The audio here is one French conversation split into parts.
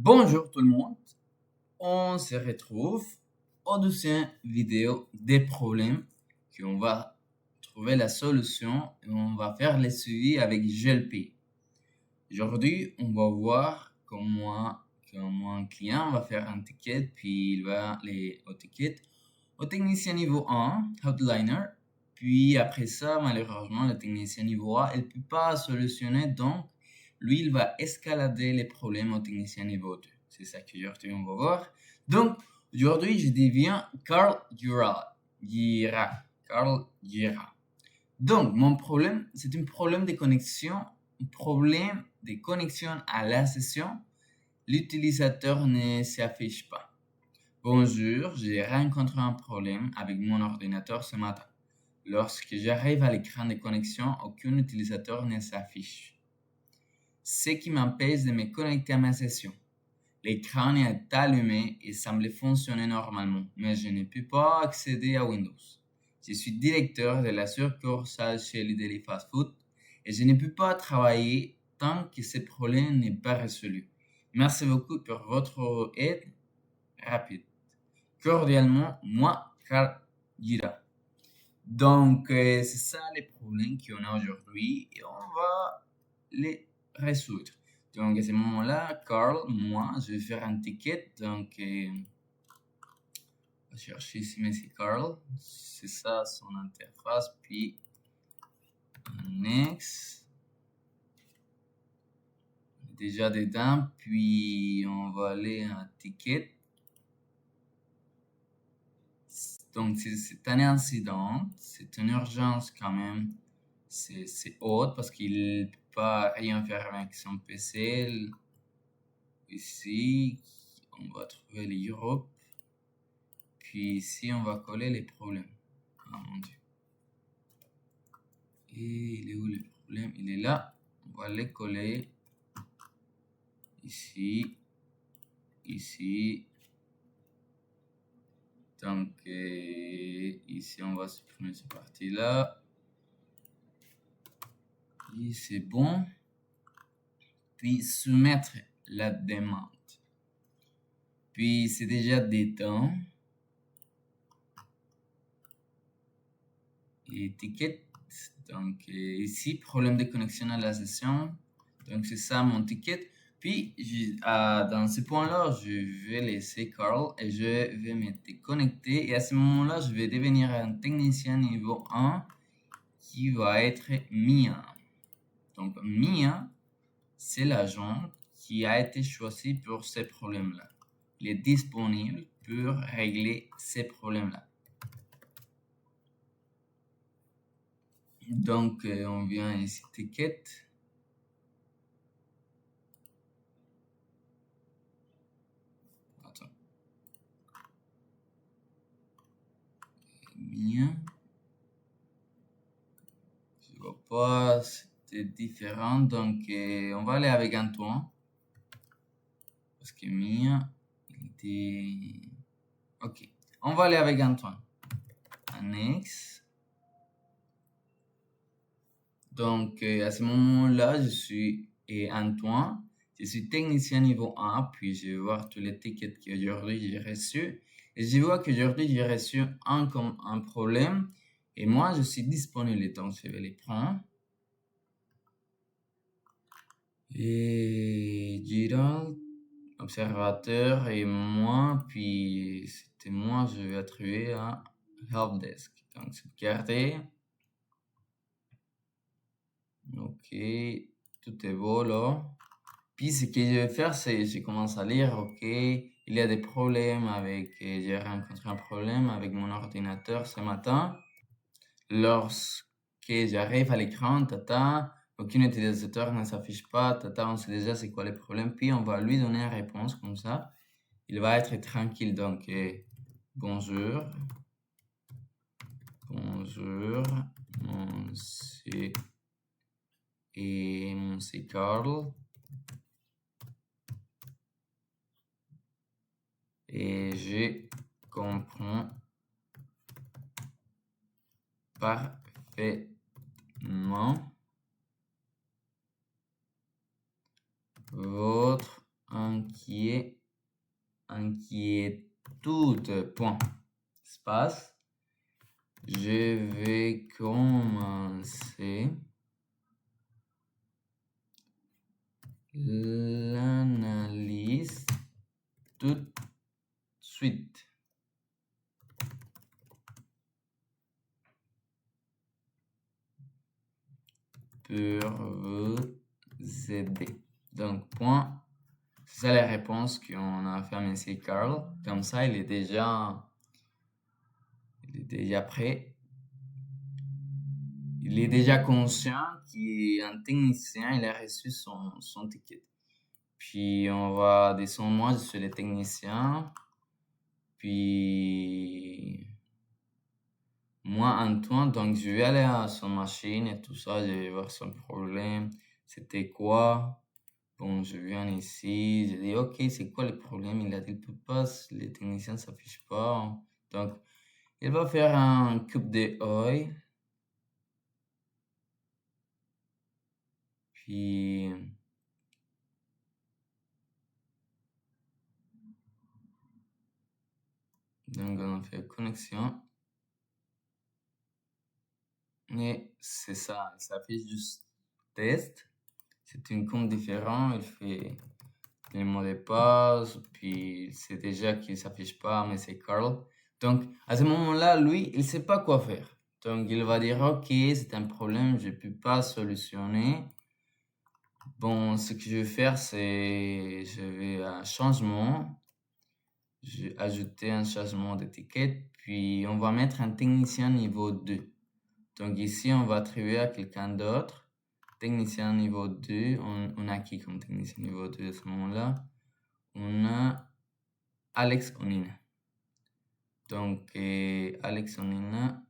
Bonjour tout le monde, on se retrouve au deuxième vidéo des problèmes qu'on va trouver la solution et on va faire les suivis avec GLP. Aujourd'hui, on va voir comment un client va faire un ticket, puis il va aller au ticket au technicien niveau 1, Outliner, puis après ça, malheureusement, le technicien niveau A, il ne peut pas solutionner, donc lui, il va escalader les problèmes au technicien niveau 2. C'est ça qu'aujourd'hui, on va voir. Donc, aujourd'hui, je deviens Carl Gira. Carl Gira. Donc, mon problème, c'est un problème de connexion, un problème de connexion à la session. L'utilisateur ne s'affiche pas. Bonjour, j'ai rencontré un problème avec mon ordinateur ce matin. Lorsque j'arrive à l'écran de connexion, aucun utilisateur ne s'affiche, ce qui m'empêche de me connecter à ma session. L'écran est allumé et semble fonctionner normalement, mais je ne peux pas accéder à Windows. Je suis directeur de la succursale chez Lidl Fast Food et je ne peux pas travailler tant que ce problème n'est pas résolu. Merci beaucoup pour votre aide rapide. Cordialement, moi, Carl Gira. Donc, c'est ça les problèmes qu'on a aujourd'hui et on va les résoudre. Donc, à ce moment-là, Carl, moi, je vais faire un ticket. Donc, on va chercher ici, mais c'est Carl. C'est ça son interface. Puis, next. Déjà dedans. Puis, on va aller à ticket. Donc, c'est un incident, c'est une urgence quand même. C'est haute parce qu'il ne peut pas rien faire avec son PC. Ici, on va trouver l'Europe. Puis ici, on va coller les problèmes. Ah mon Dieu. Et il est où le problème? Il est là. On va les coller. Ici. Ici. Donc, ici, on va supprimer cette partie-là. Et c'est bon. Puis soumettre la demande. Puis c'est déjà des temps. Et ticket. Donc ici, problème de connexion à la session. Donc c'est ça mon ticket. Puis dans ce point-là, je vais laisser Carl et je vais me déconnecter. Et à ce moment-là, je vais devenir un technicien niveau 1 qui va être Mia. Donc Mia, c'est l'agent qui a été choisi pour ces problèmes-là. Il est disponible pour régler ces problèmes-là. Donc, on vient ici, ticket. Attends. Bien. Je vois pas, c'était différent. Donc, on va aller avec Antoine. Parce que Mia, il était... Ok. On va aller avec Antoine. Annexe. Donc, à ce moment-là, je suis Antoine. Je suis technicien niveau 1, puis je vais voir tous les tickets qu'aujourd'hui j'ai reçus. Et je vois qu'aujourd'hui j'ai reçu un problème. Et moi, je suis disponible, donc je vais les prendre. Et Gerald, observateur, et moi, puis c'était moi, je vais attribuer à Helpdesk. Donc, c'est garder. Ok, tout est beau là. Puis ce que je vais faire, c'est je commence à lire, ok, il y a des problèmes avec, j'ai rencontré un problème avec mon ordinateur ce matin. Lorsque j'arrive à l'écran, tata, aucun utilisateur ne s'affiche pas, tata, on sait déjà c'est quoi le problème, puis on va lui donner une réponse comme ça. Il va être tranquille, donc bonjour, c'est Carl. Et je comprends parfaitement votre inquiétude. inquiétude, point, espace. Je vais commencer l'analyse tout de suite. Pour vous aider. Donc, point. C'est ça la réponse qu'on a fait à M. Carl. Comme ça, il est déjà prêt. Il est déjà conscient qu'il est un technicien, il a reçu son ticket. Puis on va descendre, moi je suis le technicien. Puis moi Antoine, donc je vais aller à son machine et tout ça, je vais voir son problème. C'était quoi? Bon, je viens ici, je dis ok, c'est quoi le problème? Il a dit, il peut pas, les techniciens ne s'affichent pas. Donc, il va faire un coupe d'œil. Puis, donc on fait connexion. Et c'est ça, il s'affiche juste test. C'est une compte différent, il fait les mots de passe, puis c'est déjà qu'il s'affiche pas, mais c'est Carl. Donc, à ce moment-là, lui, il sait pas quoi faire. Donc, il va dire, ok, c'est un problème, je peux pas solutionner. Bon, ce que je vais faire, c'est, je vais à changement, je vais ajouter un changement d'étiquette, puis on va mettre un technicien niveau 2. Donc ici, on va attribuer à quelqu'un d'autre. Technicien niveau 2, on a qui comme technicien niveau 2 à ce moment-là? On a Alex Onina. Donc, Alex Onina,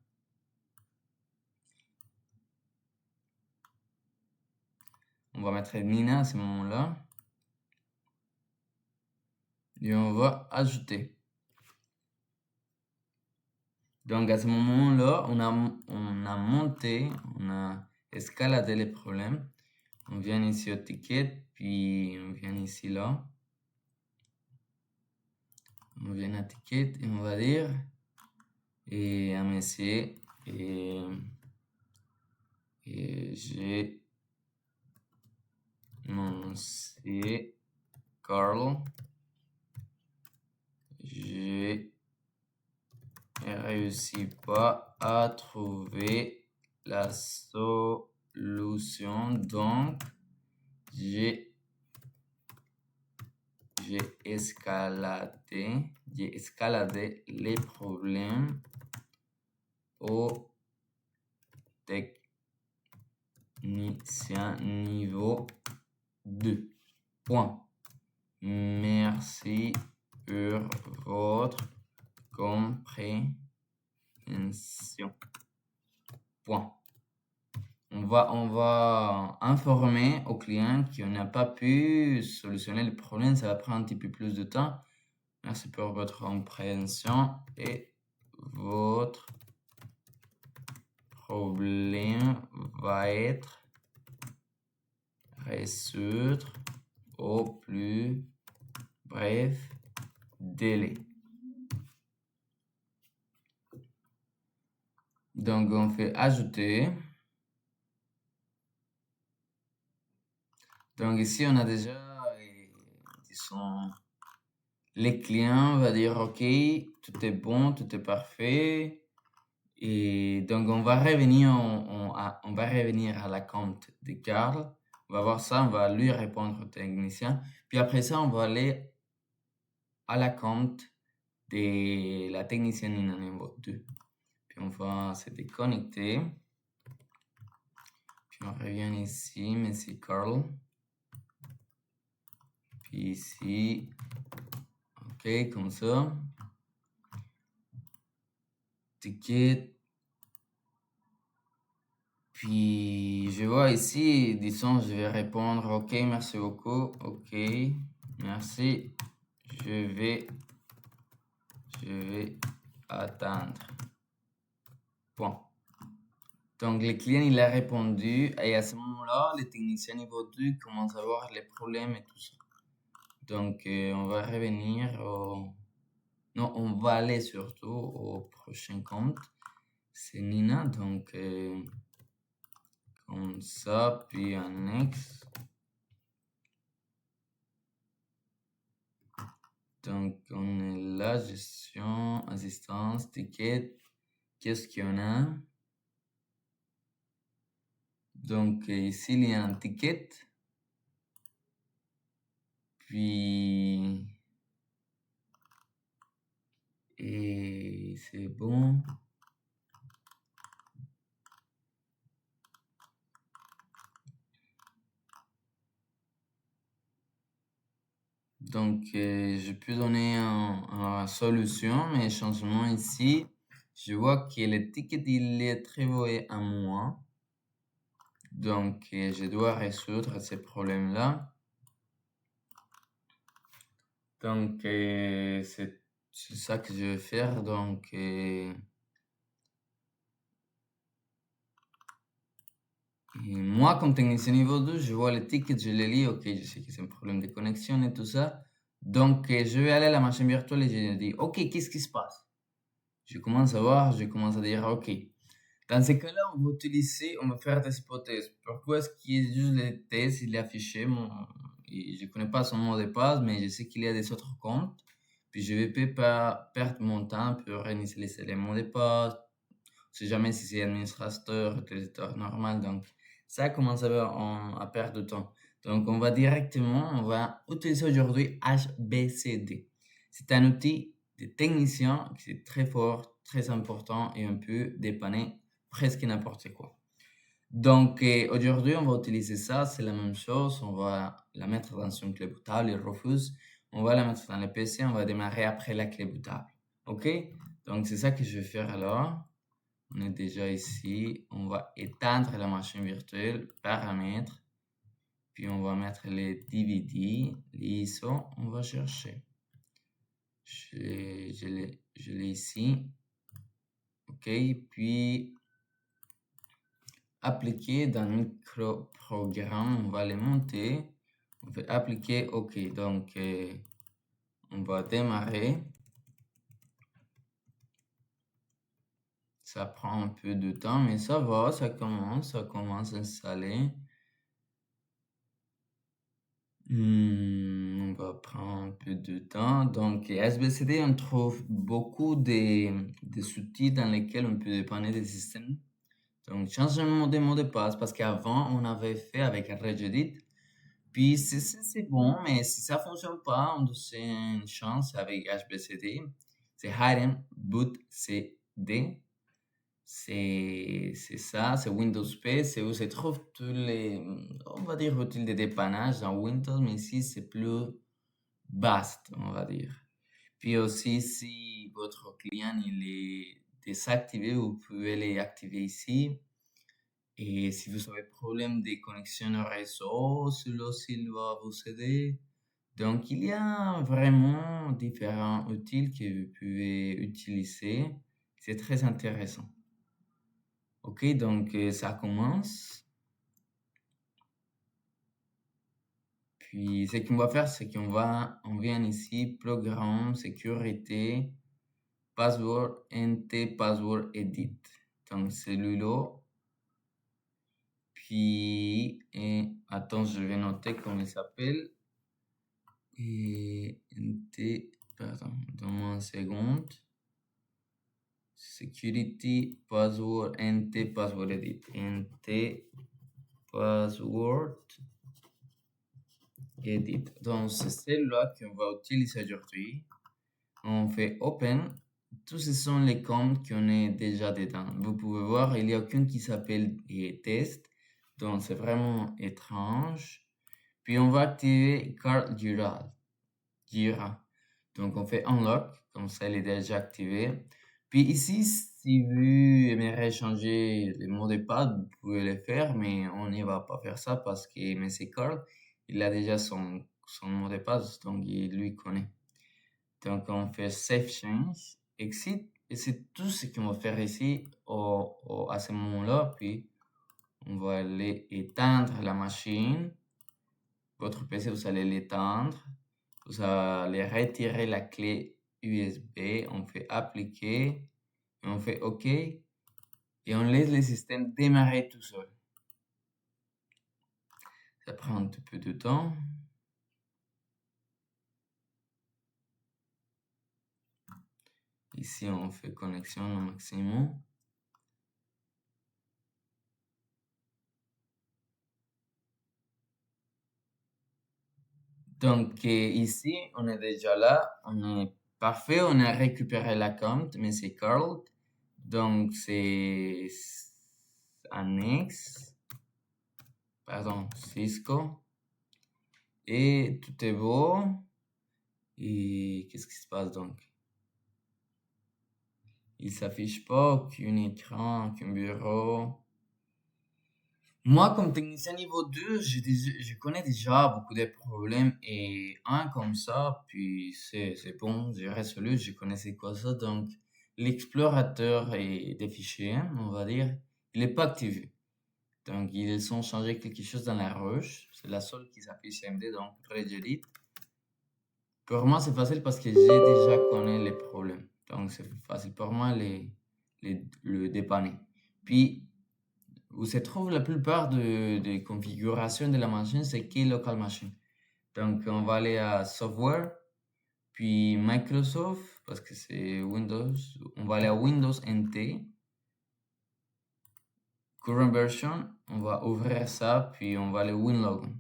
on va mettre Nina à ce moment-là. Et on va ajouter. Donc, à ce moment-là, on a monté, on a escaladé les problèmes. On vient ici au ticket, puis on vient ici là. On vient à ticket et on va dire, et à monsieur, et j'ai monsieur Carl, j'ai réussi pas à trouver la solution, donc j'ai escaladé les problèmes au technicien niveau 2. Point. Merci pour votre compréhension. Point. On va informer au client qu'on n'a pas pu solutionner le problème. Ça va prendre un petit peu plus de temps. Merci pour votre compréhension et votre problème va être résolu au plus bref délai. Donc, on fait ajouter. Donc, ici, on a déjà, disons, les clients vont dire, OK, tout est bon, tout est parfait. Et donc, on va revenir, on va revenir à la compte de Carl. On va voir ça, on va lui répondre au technicien. Puis après ça, on va aller à la compte de la technicienne niveau 2. Puis on va se déconnecter. Puis on revient ici, Monsieur Carl. Puis ici, ok, comme ça. Ticket. Puis je vois ici, disons, je vais répondre, ok, merci beaucoup, ok, merci, je vais attendre. Bon. Donc, le client, il a répondu, et à ce moment-là, le technicien niveau 2 commence à voir les problèmes et tout ça. Donc, on va revenir au Non, on va aller surtout au prochain compte. C'est Nina, donc comme ça, puis annexe. Donc, on est là, gestion, assistance, ticket, qu'est-ce qu'il y en a? Donc, ici, il y a un ticket. Puis, et c'est bon. Donc, je peux donner une solution, mais changement ici, je vois que le ticket, il est attribué à moi. Donc, je dois résoudre ces problèmes-là. Donc, c'est ça que je vais faire. Donc, et moi, comme technicien niveau 2, je vois le ticket, je le lis. Ok, je sais que c'est un problème de connexion et tout ça. Donc, je vais aller à la machine virtuelle et je dis, ok, qu'est-ce qui se passe? Je commence à voir, je commence à dire, ok. Dans ce cas-là, on va utiliser, on va faire des hypothèses. Pourquoi est-ce qu'il y a juste les tests, il est affiché, et je connais pas son mot de passe, mais je sais qu'il y a des autres comptes. Puis je vais pas perdre mon temps pour réinitialiser les mots de passe. Si jamais si c'est administrateur, utilisateur normal, donc ça commence à perdre de temps. Donc on va directement, on va utiliser aujourd'hui HBCD. C'est un outil de technicien qui est très fort, très important et on peut dépanner presque n'importe quoi. Donc aujourd'hui, on va utiliser ça, c'est la même chose. On va la mettre dans une clé bootable, il refuse. On va la mettre dans le PC, on va démarrer après la clé bootable. OK? Donc c'est ça que je vais faire alors. On est déjà ici. On va éteindre la machine virtuelle, paramètres. Puis on va mettre les DVD, les ISO. On va chercher. Je l'ai ici. OK. Puis appliquer dans microprogramme. On va les monter. On va appliquer. OK. Donc on va démarrer. Ça prend un peu de temps, mais ça va. Ça commence à s'installer. On va prendre un peu de temps. Donc, SBCD, on trouve beaucoup des outils dans lesquels on peut dépanner des systèmes. Donc, changement de mot de passe, parce qu'avant, on avait fait avec Regedit. Puis, c'est bon, mais si ça fonctionne pas, on a une chance avec HBCD. C'est Hidden Boot CD. C'est ça, c'est Windows P, c'est où se trouvent tous les, on va dire, outils de dépannage dans Windows, mais ici c'est plus vaste, on va dire. Puis aussi, si votre client il est désactivé, vous pouvez les activer ici. Et si vous avez problème de connexion au réseau, celui-là aussi il va vous aider. Donc, il y a vraiment différents outils que vous pouvez utiliser. C'est très intéressant. Ok, donc ça commence. Puis ce qu'on va faire, c'est on vient ici, programme, sécurité, password, NT, password, edit. Donc celui-là. Puis, attends, je vais noter comment il s'appelle. Et NT, pardon, donne-moi une seconde. Security, password, NT, password, edit. NT, password, edit. Donc, c'est celle-là qu'on va utiliser aujourd'hui. On fait open. Tous ce sont les comptes qu'on est déjà dedans. Vous pouvez voir, il n'y a aucun qui s'appelle test. Donc, c'est vraiment étrange. Puis, on va activer Card Jira. Donc, on fait unlock. Comme ça, il est déjà activé. Puis ici, si vous aimeriez changer le mot de passe, vous pouvez le faire, mais on n'y va pas faire ça parce que M. Carl, il a déjà son mot de passe, donc il lui connaît. Donc on fait Save Change, Exit, et c'est tout ce qu'on va faire ici à ce moment-là. Puis on va aller éteindre la machine. Votre PC, vous allez l'éteindre. Vous allez retirer la clé USB, on fait appliquer, et on fait OK, et on laisse le système démarrer tout seul. Ça prend un petit peu de temps. Ici, on fait connexion au maximum. Donc, ici, on est déjà là, on est parfait, on a récupéré la compte, mais c'est curled. Donc, c'est annexe, pardon, Cisco. Et tout est beau. Et qu'est-ce qui se passe donc? Il s'affiche pas aucun écran, aucun bureau. Moi, comme technicien niveau 2, je connais déjà beaucoup de problèmes et un comme ça, puis c'est bon, j'ai résolu, je connaissais quoi ça. Donc, l'explorateur des fichiers, on va dire, il n'est pas activé. Donc, ils ont changé quelque chose dans la rush. C'est la seule qui s'affiche MD, donc Regedit. Pour moi, c'est facile parce que j'ai déjà connu les problèmes. Donc, c'est facile pour moi le dépanner. Puis, où se trouve la plupart des configurations de la machine, c'est qui local machine. Donc, on va aller à Software, puis Microsoft, parce que c'est Windows. On va aller à Windows NT, Current Version. On va ouvrir ça, puis on va aller WinLogon.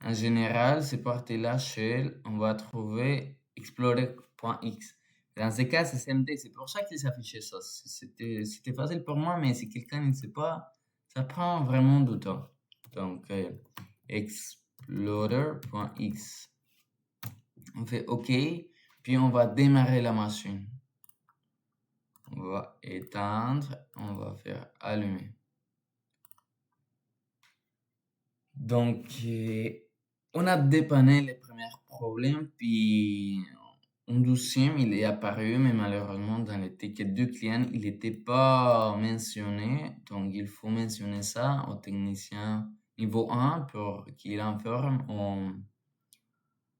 En général, ces parties-là, Shell, on va trouver Explorer.x. Dans ce cas, c'est CMD. C'est pour ça qu'il s'affichait ça. C'était facile pour moi, mais si quelqu'un ne sait pas, ça prend vraiment du temps. Donc, Explorer.x. On fait OK, puis on va démarrer la machine. On va éteindre, on va faire allumer. Donc, on a dépanné les premiers problèmes, puis un deuxième, il est apparu, mais malheureusement, dans les tickets du client, il n'était pas mentionné. Donc, il faut mentionner ça au technicien niveau 1 pour qu'il informe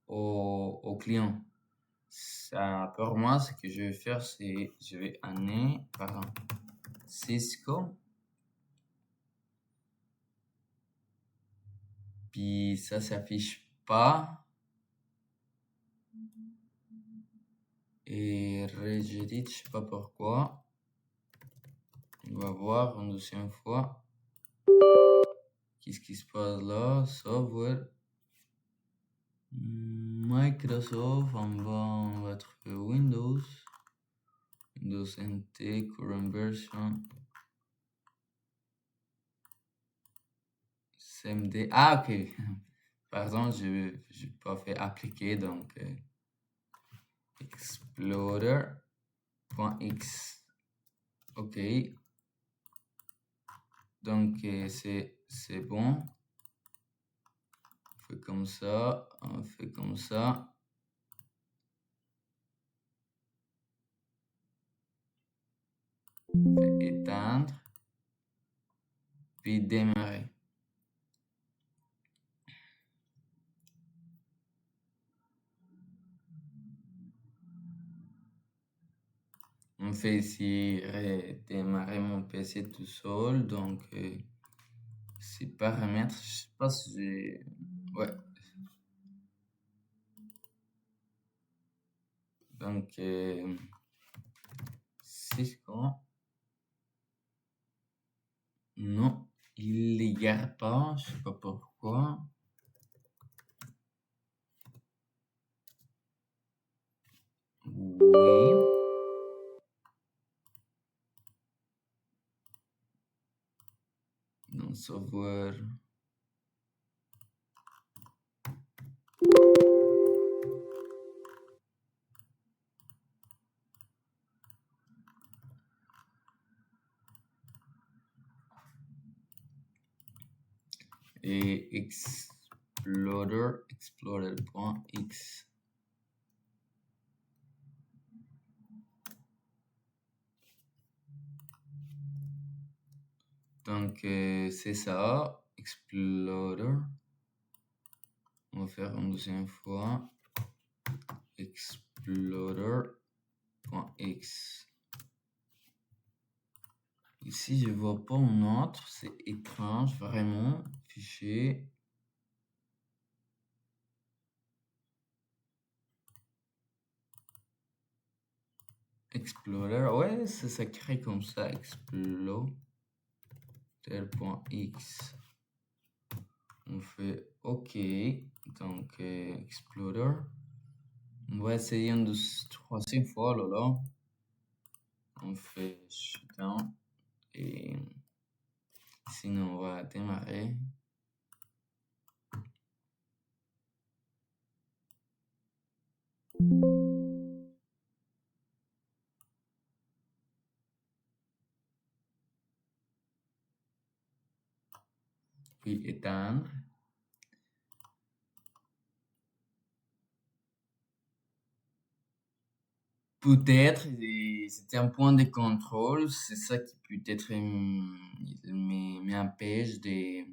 au client. Ça, pour moi, ce que je vais faire, c'est je vais aller, pardon, Cisco. Puis ça s'affiche pas. Et Regedit, je sais pas pourquoi. On va voir une deuxième fois. Qu'est-ce qui se passe là? Software. Microsoft, on va trouver Windows. Windows NT, Current Version. CMD. Ah, ok. Pardon, je n'ai pas fait appliquer, donc Explorer.x. Ok. Donc, c'est bon. On fait comme ça, on fait comme ça. On fait éteindre. Puis démarrer. On fait ici démarrer mon PC tout seul. Donc, ces paramètres, je sais pas si j'ai... Ouais. Donc, Cisco. Non, il les garde pas. Je sais pas pourquoi. Oui. Dans Software. Et Explorer.x. Donc, c'est ça, Explorer. On va faire une deuxième fois. explorer.x. Ici, je vois pas un autre, c'est étrange, vraiment. Fichier. Explorer, ouais, ça s'écrit comme ça, explorer.x. On fait OK, donc Explorer. On va essayer une troisième fois, là. On fait shutdown et sinon on va démarrer. Puis éteindre. Peut-être, c'était un point de contrôle, c'est ça qui peut-être m'empêche de...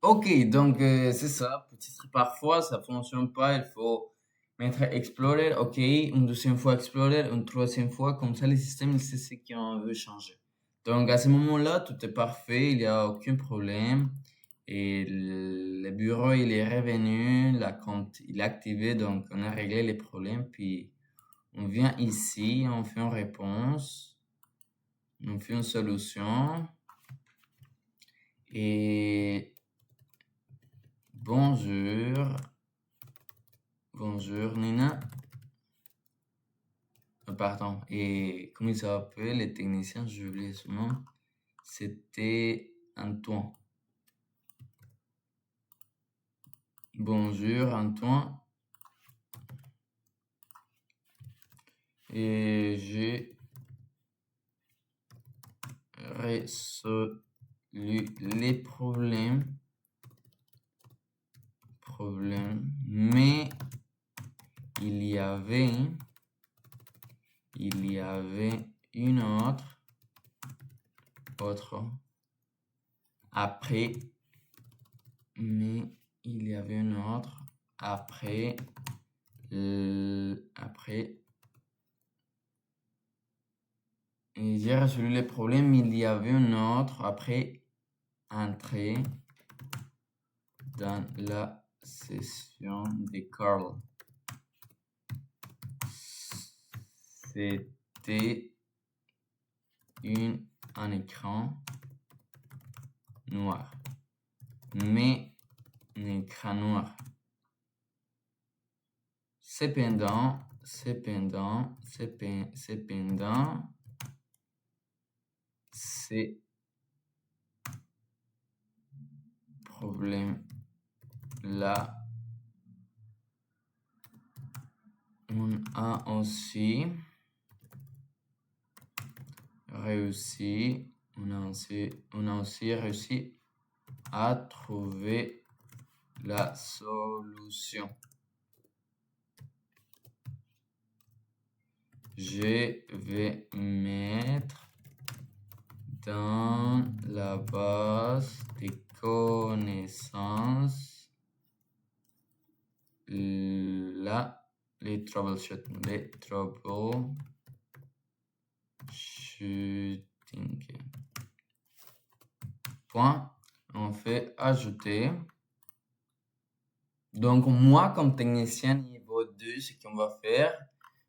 Ok, donc c'est ça, peut-être parfois ça fonctionne pas, il faut mettre Explorer, ok, une deuxième fois Explorer, une troisième fois, comme ça le système il sait ce qu'on veut changer. Donc à ce moment-là, tout est parfait, il n'y a aucun problème. Et le bureau, il est revenu, la compte, il est activé, donc on a réglé les problèmes. Puis on vient ici, on fait une réponse, on fait une solution. Et bonjour, bonjour Nina. Pardon, et comment il s'appelle, les techniciens, j'ai oublié son nom. C'était Antoine. Bonjour Antoine. Et j'ai résolu les problèmes, mais il y avait une autre après, mais il y avait une autre après, j'ai résolu les problèmes, mais il y avait une autre après entrer dans la session de Carl. C'était un écran noir, mais un écran noir. Cependant, ces problèmes-là, on a aussi réussi à trouver la solution. Je vais mettre dans la base de connaissances les troubleshooting. Point. On fait ajouter. Donc, moi, comme technicien niveau 2, ce qu'on va faire,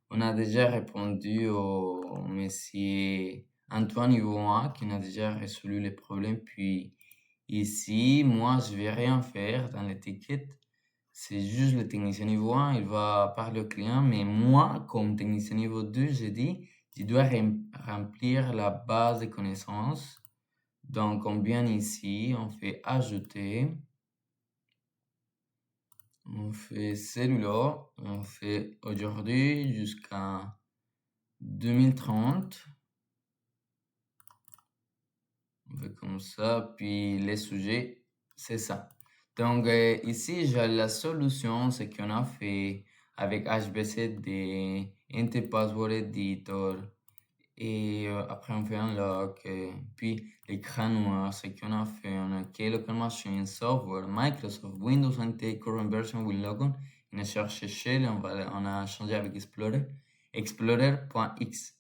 on a déjà répondu au monsieur Antoine niveau 1 qui a déjà résolu les problèmes. Puis ici, moi, je vais rien faire dans l'étiquette. C'est juste le technicien niveau 1, il va parler au client. Mais moi, comme technicien niveau 2, j'ai dit, je dois remplir la base de connaissances. Donc, on vient ici, on fait ajouter. On fait celui-là, on fait aujourd'hui jusqu'à 2030. On fait comme ça, puis les sujets, c'est ça. Donc ici, j'ai la solution, c'est qu'on a fait avec HBC de Enter Password Editor. Et après, on fait un lock. Puis, l'écran noir, ce qu'on a fait, on a créé local machine, software, Microsoft, Windows NT, current version with logon. On a cherché shell, on a changé avec Explorer, explorer.x.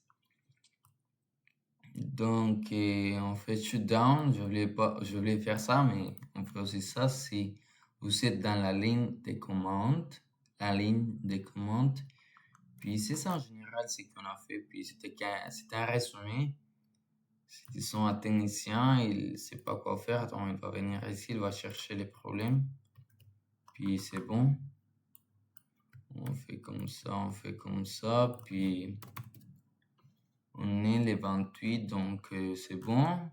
Donc, on fait shutdown. Je voulais faire ça, mais on fait aussi ça si vous êtes dans la ligne des commandes. Puis c'est ça en général ce qu'on a fait. Puis c'était un résumé. S'ils sont un technicien, il ne sait pas quoi faire. Donc il va venir ici, il va chercher les problèmes. Puis c'est bon. On fait comme ça. Puis on est le 28, donc c'est bon.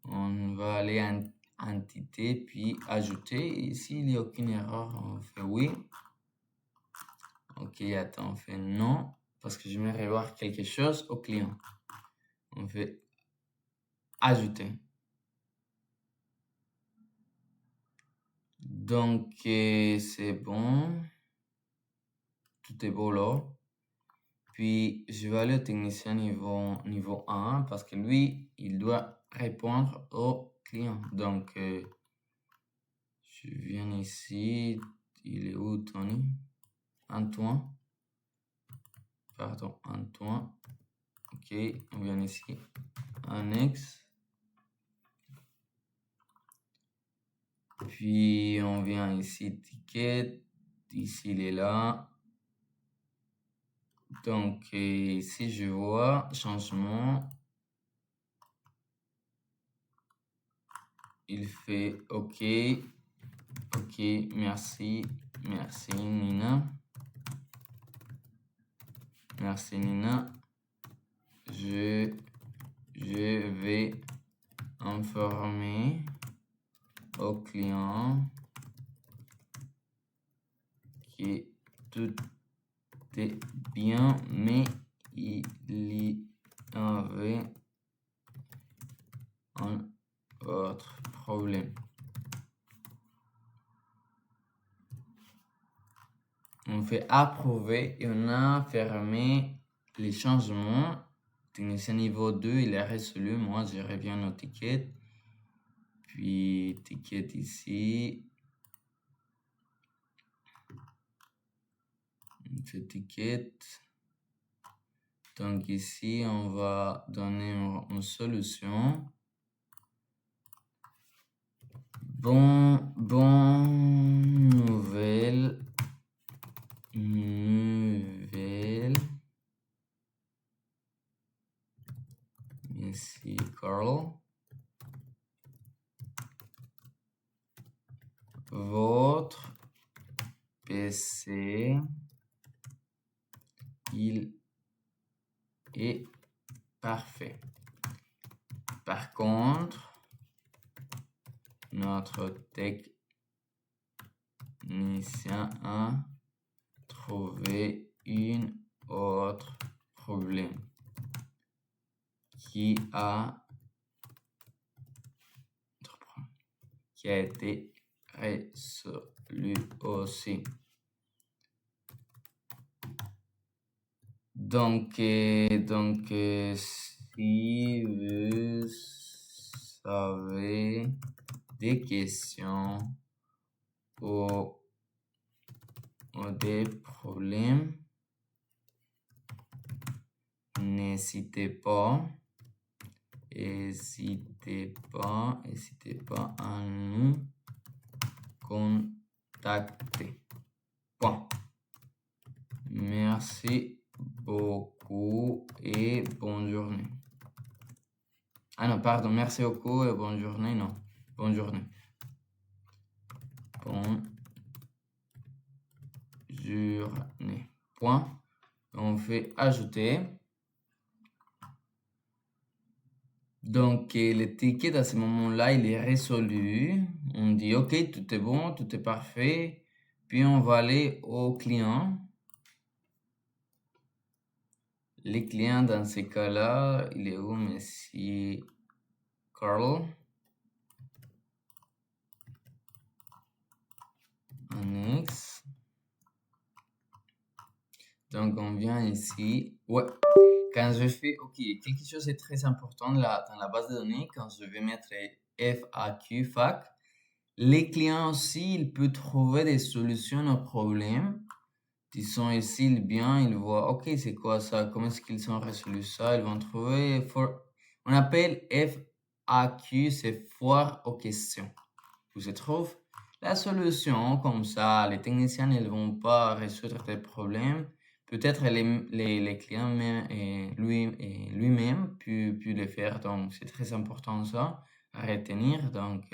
On va aller à entité, puis ajouter. Ici, il n'y a aucune erreur. On fait oui. Ok, attends, on fait non. Parce que je vais voir quelque chose au client. On fait ajouter. Donc, c'est bon. Tout est beau là. Puis, je vais aller au technicien niveau 1 parce que lui, il doit répondre au client. Donc, je viens ici. Il est où, Tony? Antoine. Pardon, Antoine. Ok, on vient ici. Annexe. Puis, on vient ici, ticket. Ici, il est là. Donc, ici, je vois changement. Il fait OK. OK, merci. Merci, Nina. Merci, Nina. Je vais informer au client que tout est bien, mais il y avait un autre problème. On fait approuver et on a fermé les changements. Technicien niveau 2, il est résolu. Moi, je reviens au ticket. Puis, ticket ici. On fait ticket. Donc ici, on va donner une solution. Nouvelle. Merci, Carl. Votre PC, il est parfait. Par contre, notre technicien a trouvé un autre problème qui a été résolu aussi. Donc, si vous avez des questions ou des problèmes, n'hésitez pas à nous contacter. Bon. Merci beaucoup et bonne journée. Ah non, pardon, merci beaucoup et bonne journée, non. Bonne journée. Bonne journée. Point. On fait ajouter. Donc, le ticket à ce moment-là, il est résolu. On dit, OK, tout est bon, tout est parfait. Puis, on va aller au client. Les clients, dans ces cas-là, il est où, monsieur Carl? Annexe. Donc, on vient ici. Ouais. Quand je fais, OK, quelque chose est très important dans la base de données, quand je vais mettre FAQ, FAQ, les clients aussi, ils peuvent trouver des solutions aux problèmes. Ils sont ici, ils voient, OK, c'est quoi ça? Comment est-ce qu'ils ont résolu ça? Ils vont trouver, on appelle FAQ, c'est foire aux questions. Où se trouve la solution, comme ça, les techniciens ne vont pas résoudre des problèmes. Peut-être les clients lui-même pu le faire. Donc, c'est très important ça, à retenir. Donc,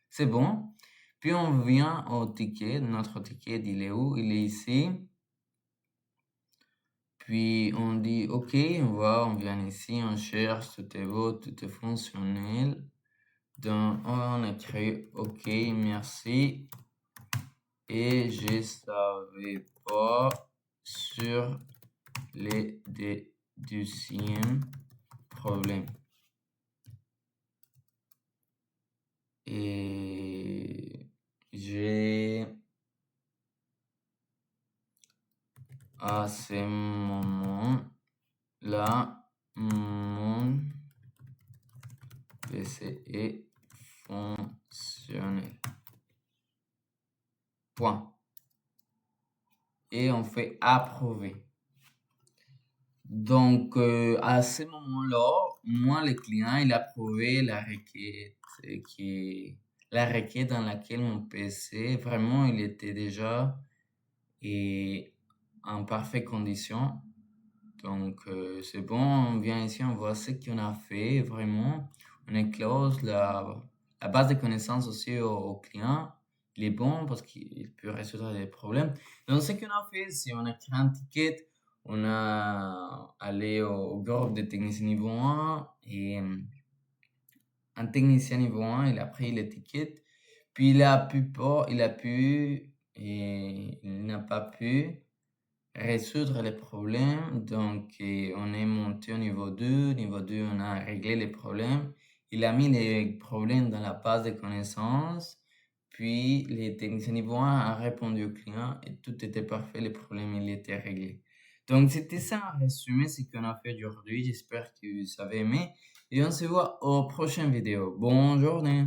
c'est bon. Puis, on vient au ticket. Notre ticket, il est où? Il est ici. Puis, on dit, OK, on vient ici, on cherche, tout est beau, tout est fonctionnel. Donc, on écrit, OK, merci. Et je savais pas sur les deuxième problème. Et j'ai à ce moment-là, mon PC est fonctionnel. Point. Et on fait approuver. Donc, à ce moment-là, moi, le client, il a approuvé la requête la requête dans laquelle mon PC, vraiment, il était déjà en parfaite condition. Donc, c'est bon, on vient ici, on voit ce qu'on a fait, vraiment. On éclose la base de connaissances aussi au client. Il est bon parce qu'il peut résoudre des problèmes. Donc, ce qu'on a fait, c'est on a créé un ticket, on a allé au groupe de techniciens niveau 1 et un technicien niveau 1, il a pris l'étiquette, puis il n'a pas pu résoudre les problèmes. Donc, on est monté au niveau 2. Niveau 2, on a réglé les problèmes. Il a mis les problèmes dans la base de connaissances. Puis, les techniciens niveau 1 ont répondu au client et tout était parfait. Les problèmes, ils étaient réglés. Donc, c'était ça en résumé ce qu'on a fait aujourd'hui. J'espère que vous avez aimé. Et on se voit aux prochaines vidéos. Bonne journée!